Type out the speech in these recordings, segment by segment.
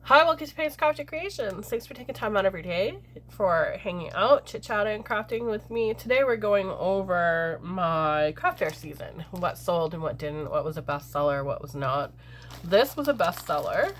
Hi, welcome to Payne's Crafted Creations. Thanks for taking time out of your day for hanging out, chit-chatting, crafting with me. Today we're going over my craft fair season. What sold and what didn't, what was a bestseller, what was not. This was a bestseller,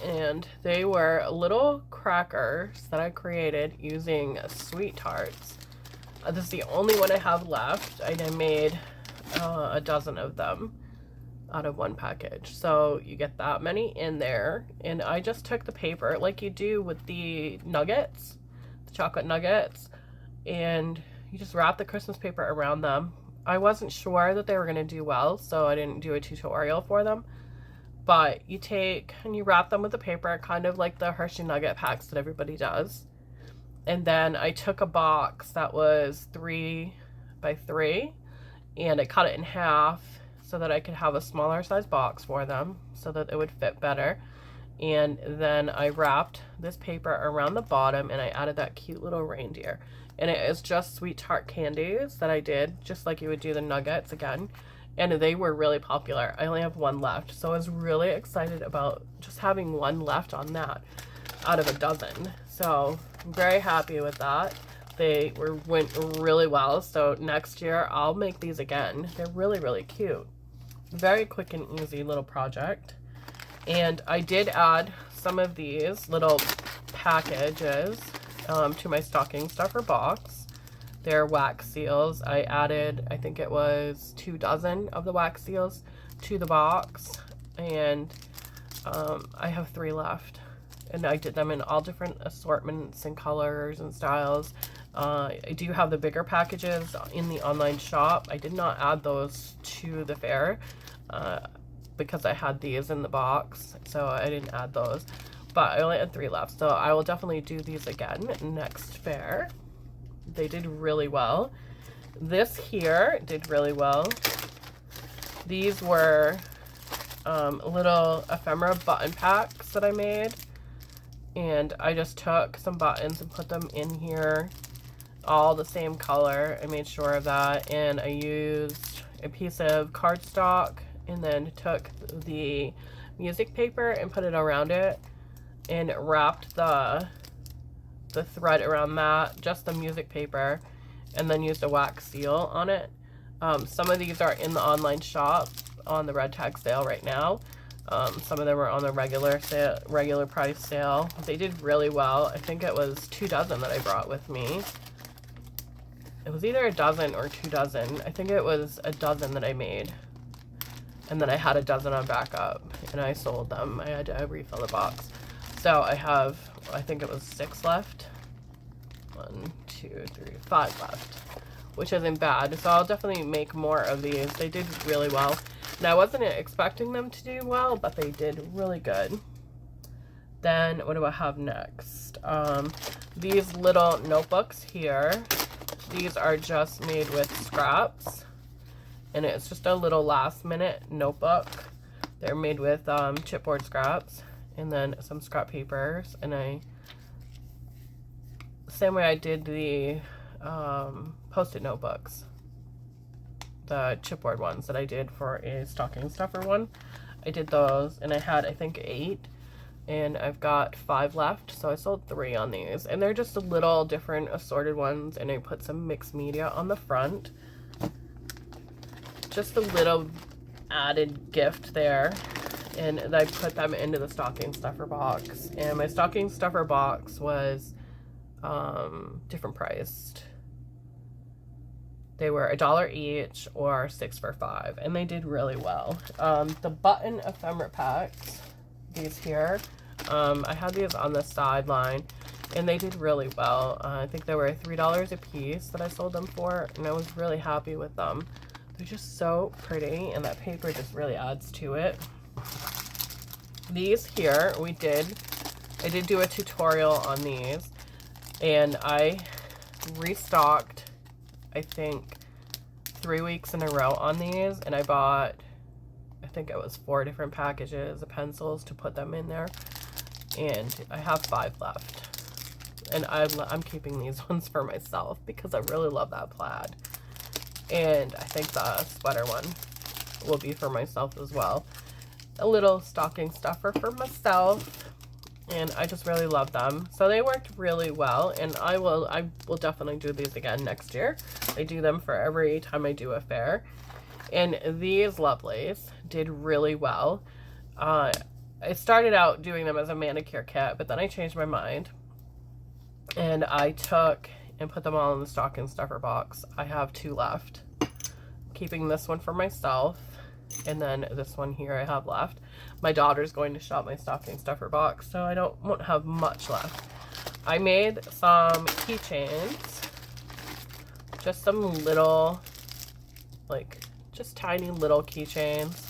and they were little crackers that I created using sweet tarts. This is the only one I have left. I made a dozen of them out of one package, so you get that many in there. And I just took the paper like you do with the nuggets, the chocolate nuggets, and you just wrap the Christmas paper around them. I wasn't sure that they were going to do well, so I didn't do a tutorial for them, but you take and you wrap them with the paper, kind of like the Hershey nugget packs that everybody does. And then I took a box that was 3 by 3 and I cut it in half so that I could have a smaller size box for them so that it would fit better. And then I wrapped this paper around the bottom and I added that cute little reindeer. And it is just sweet tart candies that I did, just like you would do the nuggets again. And they were really popular. I only have one left, so I was really excited about just having one left on that out of a dozen. So I'm very happy with that. They went really well, so next year I'll make these again. They're really, really cute. Very quick and easy little project. And I did add some of these little packages to my stocking stuffer box. They're wax seals. I added, I think it was 2 dozen of the wax seals to the box, and I have 3 left. And I did them in all different assortments and colors and styles. I do have the bigger packages in the online shop. I did not add those to the fair because I had these in the box, so I didn't add those. But I only had 3 left, so I will definitely do these again next fair. They did really well. This here did really well. These were little ephemera button packs that I made. And I just took some buttons and put them in here, all the same color. I made sure of that, and I used a piece of cardstock and then took the music paper and put it around it and wrapped the thread around that, just the music paper, and then used a wax seal on it. Some of these are in the online shop on the red tag sale right now. Some of them are on the regular price sale. They did really well. I think it was 2 dozen that I brought with me. It was either a dozen or 2 dozen. I think it was a dozen that I made. And then I had a dozen on backup and I sold them. I had to refill the box. So I have, I think it was 6 left. 1, 2, 3, 5 left, which isn't bad. So I'll definitely make more of these. They did really well. Now, I wasn't expecting them to do well, but they did really good. Then, what do I have next? These little notebooks here. These are just made with scraps. And it's just a little last-minute notebook. They're made with chipboard scraps. And then some scrap papers. And same way I did the Post-it notebooks. The chipboard ones that I did for a stocking stuffer one. I did those, and I had, I think, 8, and I've got 5 left, so I sold 3 on these. And they're just a little different assorted ones, and I put some mixed media on the front. Just a little added gift there, and I put them into the stocking stuffer box. And my stocking stuffer box was different priced. They were $1 each or 6 for $5, and they did really well. The button ephemera packs, these here, I had these on the sideline, and they did really well. I think they were $3 a piece that I sold them for, and I was really happy with them. They're just so pretty, and that paper just really adds to it. These here, I did do a tutorial on these, and I restocked, I think, 3 weeks in a row on these, and I bought, I think it was 4 different packages of pencils to put them in there, and I have 5 left, and I'm keeping these ones for myself because I really love that plaid, and I think the sweater one will be for myself as well. A little stocking stuffer for myself, and I just really love them. So they worked really well, and I will definitely do these again next year. I do them for every time I do a fair. And these lovelies did really well. I started out doing them as a manicure kit, but then I changed my mind. And I took and put them all in the stocking stuffer box. I have 2 left. Keeping this one for myself. And then this one here I have left. My daughter's going to shop my stocking stuffer box, so I won't have much left. I made some keychains. Just some little, like, just tiny little keychains,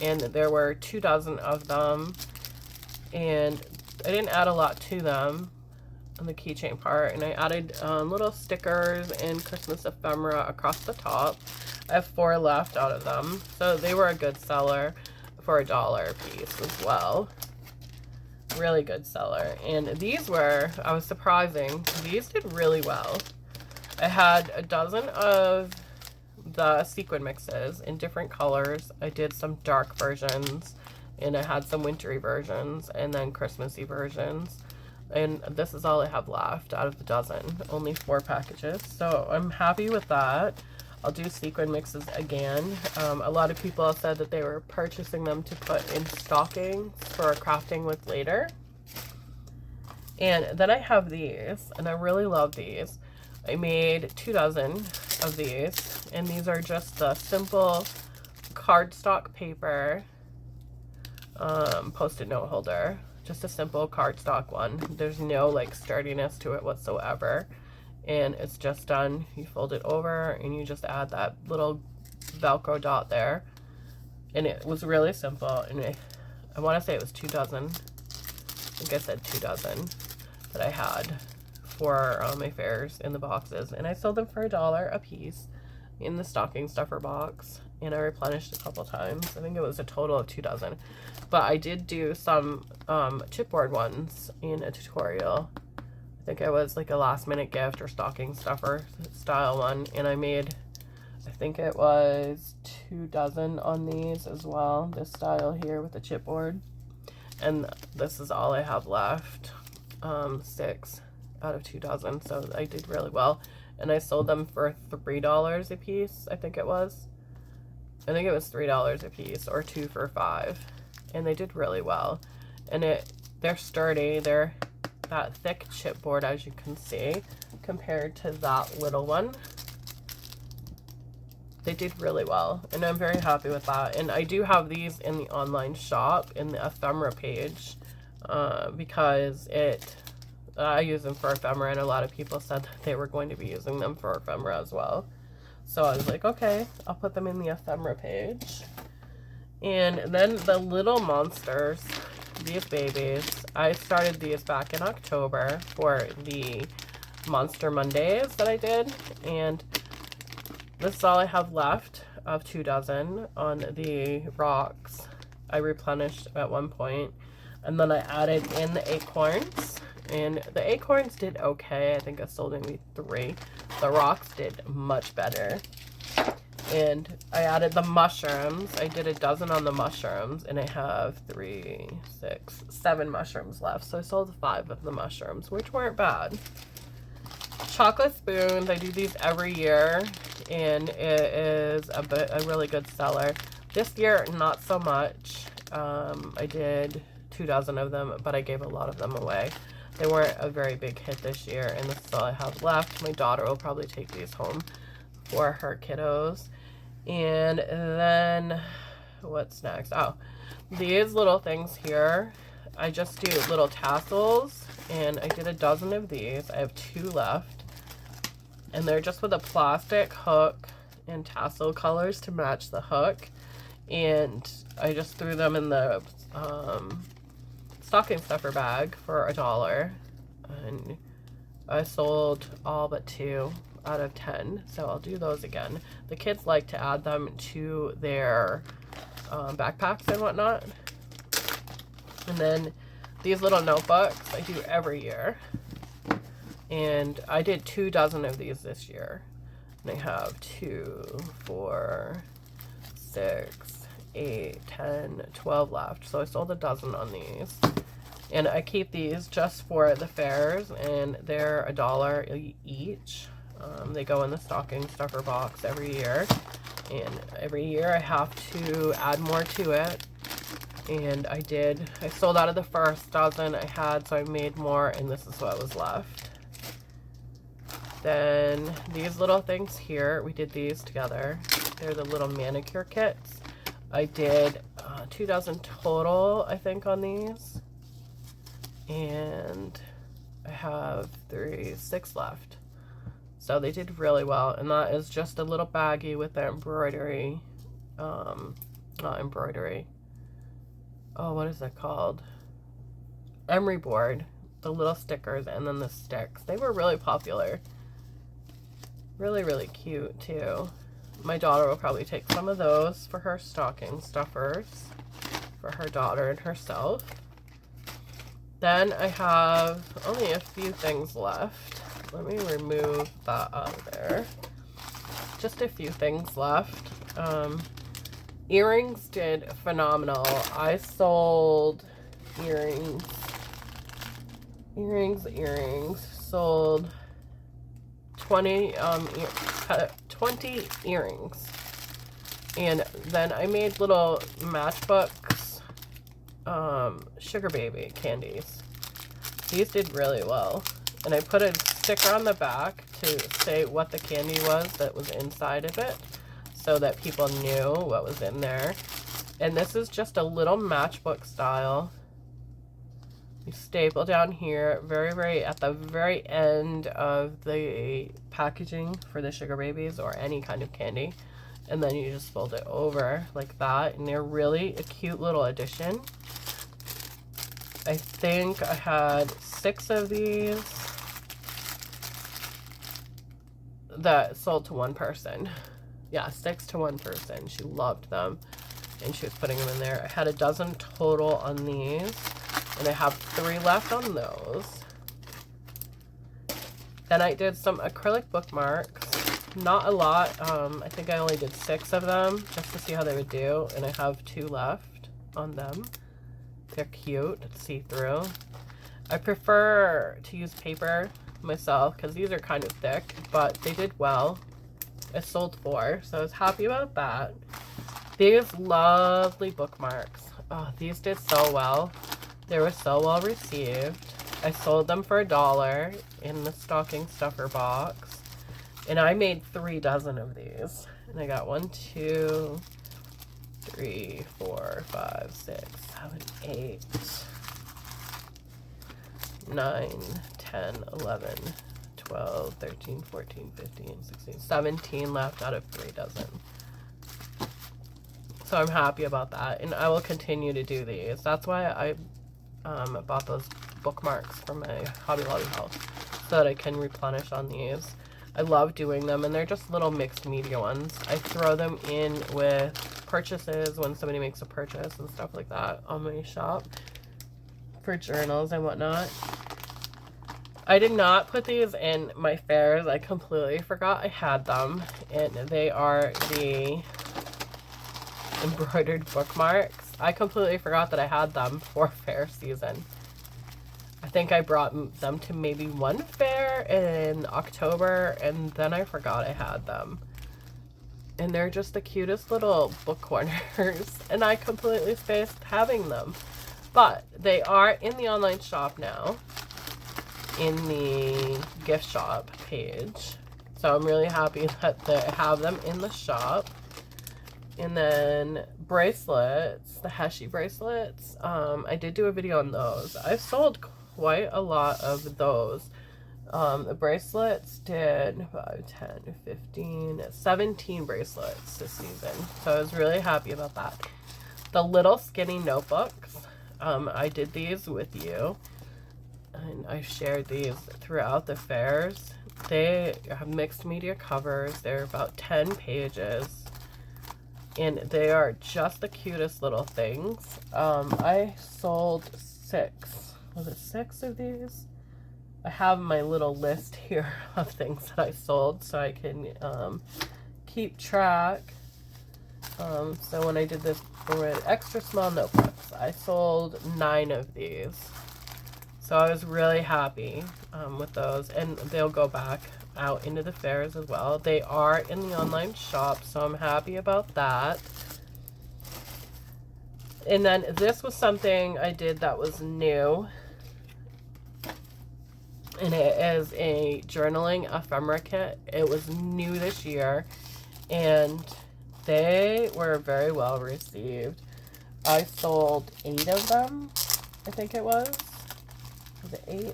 and there were 2 dozen of them, and I didn't add a lot to them on the keychain part, and I added little stickers and Christmas ephemera across the top. I have 4 left out of them, so they were a good seller for $1 a piece as well. Really good seller. And these were, I was surprising, these did really well. I had a dozen of the sequin mixes in different colors. I did some dark versions, and I had some wintry versions, and then Christmassy versions. And this is all I have left out of the dozen. Only 4 packages, so I'm happy with that. I'll do sequin mixes again. A lot of people have said that they were purchasing them to put in stockings for crafting with later. And then I have these, and I really love these. I made 2 dozen of these, and these are just the simple cardstock paper post-it note holder. Just a simple cardstock one. There's no like sturdiness to it whatsoever, and it's just done. You fold it over and you just add that little Velcro dot there, and it was really simple. And I want to say it was 2 dozen. I think I said 2 dozen that I had for my fairs in the boxes, and I sold them for $1 a piece in the stocking stuffer box, and I replenished a couple times. I think it was a total of 2 dozen, but I did do some chipboard ones in a tutorial. I think it was like a last minute gift or stocking stuffer style one, and I made, I think it was 2 dozen on these as well, this style here with the chipboard. And this is all I have left, 6 out of 2 dozen, so I did really well. And I sold them for $3 a piece, I think it was. I think it was $3 a piece, or 2 for $5. And they did really well. And they're sturdy, they're that thick chipboard, as you can see, compared to that little one. They did really well, and I'm very happy with that. And I do have these in the online shop in the ephemera page, because I use them for ephemera, and a lot of people said that they were going to be using them for ephemera as well. So I was like, okay, I'll put them in the ephemera page. And then the little monsters, these babies, I started these back in October for the Monster Mondays that I did, and this is all I have left of 2 dozen on the rocks. I replenished at one point, and then I added in the acorns, and the acorns did okay. I think I sold maybe 3. The rocks did much better. And I added the mushrooms. I did a dozen on the mushrooms, and I have 3, 6, 7 mushrooms left. So I sold 5 of the mushrooms, which weren't bad. Chocolate spoons, I do these every year, and it is a really good seller. This year, not so much. I did 2 dozen of them, but I gave a lot of them away. They weren't a very big hit this year, and this is all I have left. My daughter will probably take these home for her kiddos. And then, what's next? Oh, these little things here. I just do little tassels, and I did a dozen of these. I have 2 left. And they're just with a plastic hook and tassel colors to match the hook. And I just threw them in the stocking stuffer bag for $1. And I sold all but 2 out of 10, so I'll do those again. The kids like to add them to their backpacks and whatnot. And then these little notebooks I do every year, and I did 2 dozen of these this year, and I have 2, 4, 6, 8, 10, 12 left, so I sold a dozen on these. And I keep these just for the fairs, and they're $1 each. They go in the stocking stuffer box every year, and every year I have to add more to it. And I sold out of the first dozen I had, so I made more, and this is what was left. Then these little things here, we did these together. They're the little manicure kits. I did 2 dozen total, I think, on these. And I have 6 left. So they did really well. And that is just a little baggie with the embroidery. Not embroidery. Oh, what is that called? Emery board. The little stickers and then the sticks. They were really popular. Really, really cute too. My daughter will probably take some of those for her stocking stuffers. For her daughter and herself. Then I have only a few things left. Let me remove that out of there. Just a few things left. Earrings did phenomenal. I sold earrings. Sold 20 earrings. And then I made little matchbooks, sugar baby candies. These did really well. And I put a sticker on the back to say what the candy was that was inside of it, so that people knew what was in there. And this is just a little matchbook style. You staple down here, at the very end of the packaging for the sugar babies or any kind of candy. And then you just fold it over like that. And they're really a cute little addition. I think I had 6 of these that sold to one person. Yeah, 6 to one person. She loved them, and she was putting them in there. I had a dozen total on these, and I have 3 left on those. Then I did some acrylic bookmarks. Not a lot. I think I only did 6 of them, just to see how they would do, and I have 2 left on them. They're cute, see-through. I prefer to use paper myself, because these are kind of thick, but they did well. I sold 4, so I was happy about that. These lovely bookmarks. Oh, these did so well. They were so well received. I sold them for $1 in the stocking stuffer box. And I made 3 dozen of these. And I got 1, 2, 3, 4, 5, 6, 7, 8, 9, 10, 11, 12, 13, 14, 15, 16, 17 left out of 3 dozen. So I'm happy about that, and I will continue to do these. That's why I bought those bookmarks from my Hobby Lobby house, so that I can replenish on these. I love doing them, and they're just little mixed media ones. I throw them in with purchases when somebody makes a purchase and stuff like that on my shop for journals and whatnot. I did not put these in my fairs. I completely forgot I had them. And they are the embroidered bookmarks. I completely forgot that I had them for fair season. I think I brought them to maybe one fair in October, and then I forgot I had them. And they're just the cutest little book corners. And I completely spaced having them. But they are in the online shop now, in the gift shop page. So I'm really happy that they have them in the shop. And then bracelets, the Heshi bracelets, I did do a video on those. I've sold quite a lot of those. The bracelets did 5, 10, 15, 17 bracelets this season. So I was really happy about that. The little skinny notebooks, I did these with you. And I shared these throughout the fairs. They have mixed media covers. They're about 10 pages. And they are just the cutest little things. I sold 6. Was it 6 of these? I have my little list here of things that I sold so I can keep track. So when I did this for extra small notebooks, I sold 9 of these. So I was really happy with those, and they'll go back out into the fairs as well. They are in the online shop, so I'm happy about that. And then this was something I did that was new, and it is a journaling ephemera kit. It was new this year, and they were very well received. I sold 8 of them, I think it was. Was it 8?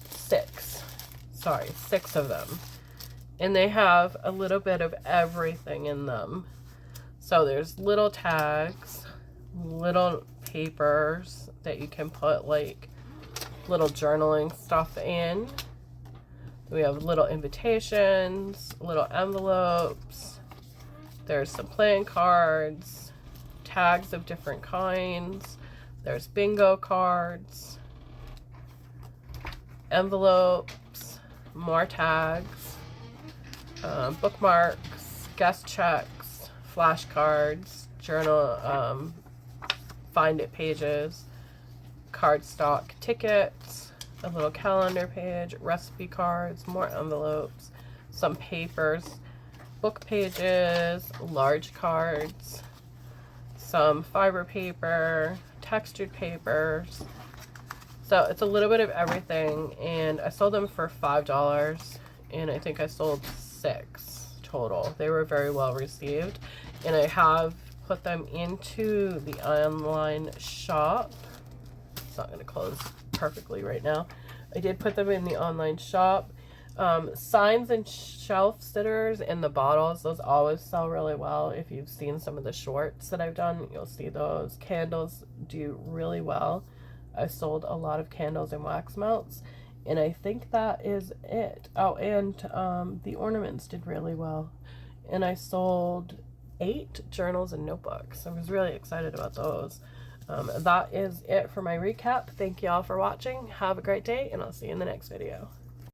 6. Sorry, 6 of them. And they have a little bit of everything in them. So there's little tags, little papers that you can put like little journaling stuff in. We have little invitations, little envelopes. There's some playing cards, tags of different kinds. There's bingo cards, envelopes, more tags, bookmarks, guest checks, flashcards, journal, find it pages, cardstock tickets, a little calendar page, recipe cards, more envelopes, some papers, book pages, large cards, some fiber paper, textured papers. So it's a little bit of everything, and I sold them for $5, and I think I sold 6 total. They were very well received, and I have put them into the online shop. It's not going to close perfectly right now. I did put them in the online shop. Signs and shelf sitters in the bottles, those always sell really well. If you've seen some of the shorts that I've done, you'll see those. Candles do really well. I sold a lot of candles and wax melts, and I think that is it. Oh, and the ornaments did really well, and I sold 8 journals and notebooks. I was really excited about those. That is it for my recap. Thank you all for watching. Have a great day, and I'll see you in the next video.